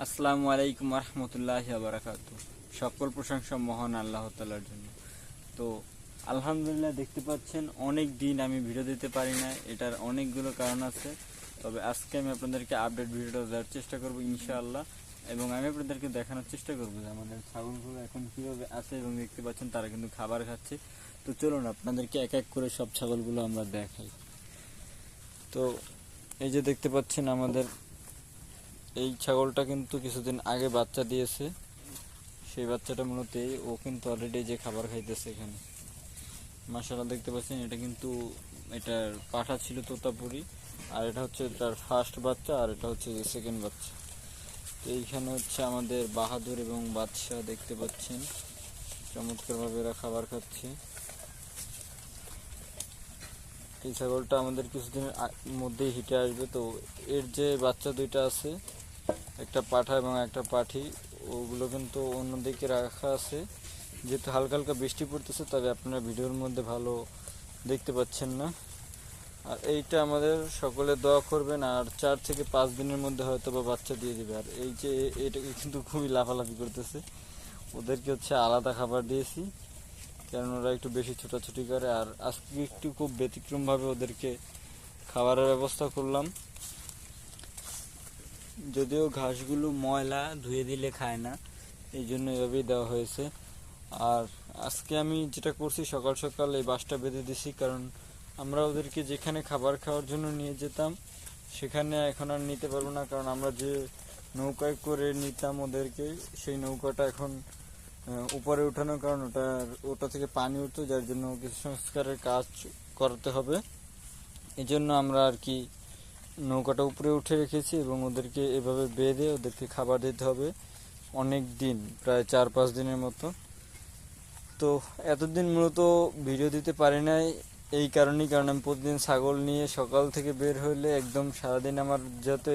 আসসালামু আলাইকুম রহমতুল্লাহি ওয়া বারাকাতুহু। সকল প্রশংসা মহান আল্লাহ তাআলার জন্য। তো আলহামদুলিল্লাহ, দেখতে পাচ্ছেন অনেক দিন আমি ভিডিও দিতে পারি না, এটার অনেকগুলো কারণ আছে। তবে আজকে আমি আপনাদেরকে আপডেট ভিডিওটা দেওয়ার চেষ্টা করব ইনশাআল্লাহ, এবং আমি আপনাদেরকে দেখানোর চেষ্টা করব যে আমাদের ছাগলগুলো এখন কীভাবে আছে, এবং দেখতে পাচ্ছেন তারা কিন্তু খাবার খাচ্ছে। তো চলুন আপনাদেরকে এক এক করে সব ছাগলগুলো আমরা দেখাই। তো এই যে দেখতে পাচ্ছেন আমাদের এই ছাগলটা কিন্তু কিছুদিন আগে বাচ্চা দিয়েছে। সেই বাচ্চাটা মূলত ও কিন্তু অলরেডি যে খাবার খাইতেছে এখানে, মাশাআল্লাহ দেখতে পাচ্ছেন। এটা কিন্তু এটার পাঠা ছিল তোতাপুরি, আর এটা হচ্ছে তার ফার্স্ট বাচ্চা, আর এটা হচ্ছে যে সেকেন্ড বাচ্চা। তো এইখানে হচ্ছে আমাদের বাহাদুর এবং বাদশাহ, দেখতে পাচ্ছেন চমৎকারভাবে এরা খাবার খাচ্ছে। এই ছাগলটা আমাদের কিছুদিনের মধ্যেই হিটে আসবে। তো এর যে বাচ্চা দুইটা আছে, একটা পাঠা এবং একটা পাঠি, ওগুলো কিন্তু অন্যদিকে রাখা আছে, যেহেতু হালকা হালকা বৃষ্টি পড়তেছে, তবে আপনারা ভিডিওর মধ্যে ভালো দেখতে পাচ্ছেন না। আর এইটা আমাদের সকলে দোয়া করবেন, আর 4 থেকে 5 দিনের মধ্যে হয়তো বা বাচ্চা দিয়ে দেবে। আর এই যে এটাকে কিন্তু খুবই লাফালাফি করতেছে, ওদেরকে হচ্ছে আলাদা খাবার দিয়েছি, কারণ ওরা একটু বেশি ছোটাছুটি করে। আর আজকে একটু খুব ব্যতিক্রমভাবে ওদেরকে খাবারের ব্যবস্থা করলাম, যদিও ঘাসগুলো ময়লা, ধুয়ে দিলে খায় না, এই জন্য এভাবেই দেওয়া হয়েছে। আর আজকে আমি যেটা করছি, সকাল সকাল এই বাঁশটা বেঁধে দিছি, কারণ আমরা ওদেরকে যেখানে খাবার খাওয়ার জন্য নিয়ে যেতাম সেখানে এখন আর নিতে পারবো না, কারণ আমরা যে নৌকায় করে নিতাম ওদেরকে, সেই নৌকাটা এখন উপরে উঠানোর কারণ ওটা থেকে পানি উঠতো, যার জন্য কিছু সংস্কারের কাজ করতে হবে। এই জন্য আমরা আর কি নৌকাটা উপরে উঠে রেখেছি, এবং ওদেরকে এভাবে বেঁধে ওদেরকে খাবার দিতে হবে অনেক দিন, প্রায় 4-5 দিনের মতো। তো এতদিন মূলত ভিডিও দিতে পারি নাই এই কারণেই, কারণ আমি প্রতিদিন ছাগল নিয়ে সকাল থেকে বের হইলে একদম সারাদিন আমার যত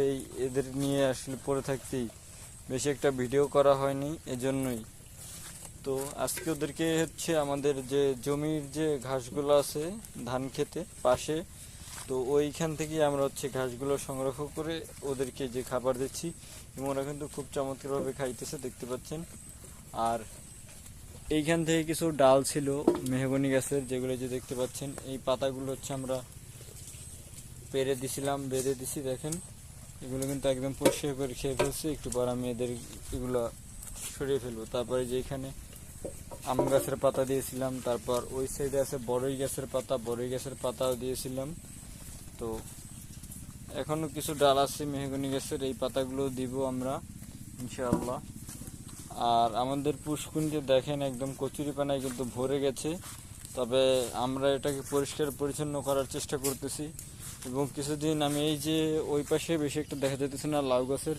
এদের নিয়ে আসলে পড়ে থাকতেই বেশি একটা ভিডিও করা হয়নি, এজন্যই। তো আজকে ওদেরকে হচ্ছে আমাদের যে জমির যে ঘাসগুলো আছে ধান খেতে পাশে, তো ওইখান থেকে আমরা হচ্ছে ঘাসগুলো সংগ্রহ করে ওদেরকে যে খাবার দিচ্ছি, এবং ওরা কিন্তু খুব চমৎকারভাবে খাইতেছে, দেখতে পাচ্ছেন। আর এইখান থেকে কিছু ডাল ছিল মেহগনি গাছের, যেগুলো যে দেখতে পাচ্ছেন, এই পাতাগুলো হচ্ছে আমরা পেরে দিছিলাম, বেঁধে দিছি। দেখেন এগুলো কিন্তু একদম পরিষ্কার করে খেয়ে ফেলছে। একটু পর আমি এগুলো সরিয়ে ফেলবো। তারপরে যে এখানে আম গাছের পাতা দিয়েছিলাম, তারপর ওই সাইডে আছে বড়ই গাছের পাতা, বড়ই গাছের পাতাও দিয়েছিলাম। তো এখনো কিছু ডাল আছে মেহগনি গাছের, এই পাতাগুলো দিব আমরা ইনশাআল্লাহ। আর আমাদের পুষ্কুনিতে দেখেন একদম কচুরিপানায় কিন্তু ভরে গেছে, তবে আমরা এটাকে পরিষ্কার পরিচ্ছন্ন করার চেষ্টা করতেছি। এবং কিছুদিন আমি এই যে ওই পাশে বেশি একটা দেখা যেতেছে না, লাউ গাছের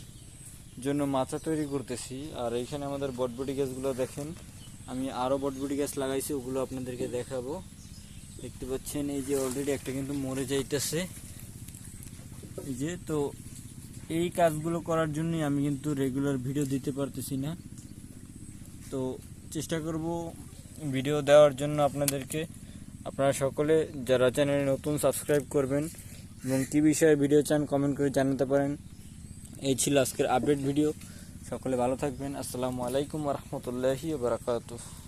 জন্য মাচা তৈরি করতেছি। আর এইখানে আমাদের বটবটি গাছগুলো দেখেন, আমি আরও বটবটি গাছ লাগাইছি, ওগুলো আপনাদেরকে দেখাবো। দেখতে পাচ্ছেন এই যে অলরেডি একটা কিন্তু মরে যাইতেছে, এই যে। তো এই কাজগুলো করার জন্যই আমি কিন্তু রেগুলার ভিডিও দিতে পারতেছি না। তো চেষ্টা করব ভিডিও দেওয়ার জন্য আপনাদেরকে। আপনারা সকলে যারা চ্যানেলে নতুন সাবস্ক্রাইব করবেন, এবং কী বিষয়ে ভিডিও চান কমেন্ট করে জানাতে পারেন। এই ছিল আজকের আপডেট ভিডিও। সকলে ভালো থাকবেন। আসসালামু আলাইকুম রহমতুল্লাহি ওয়া বারাকাতুহু।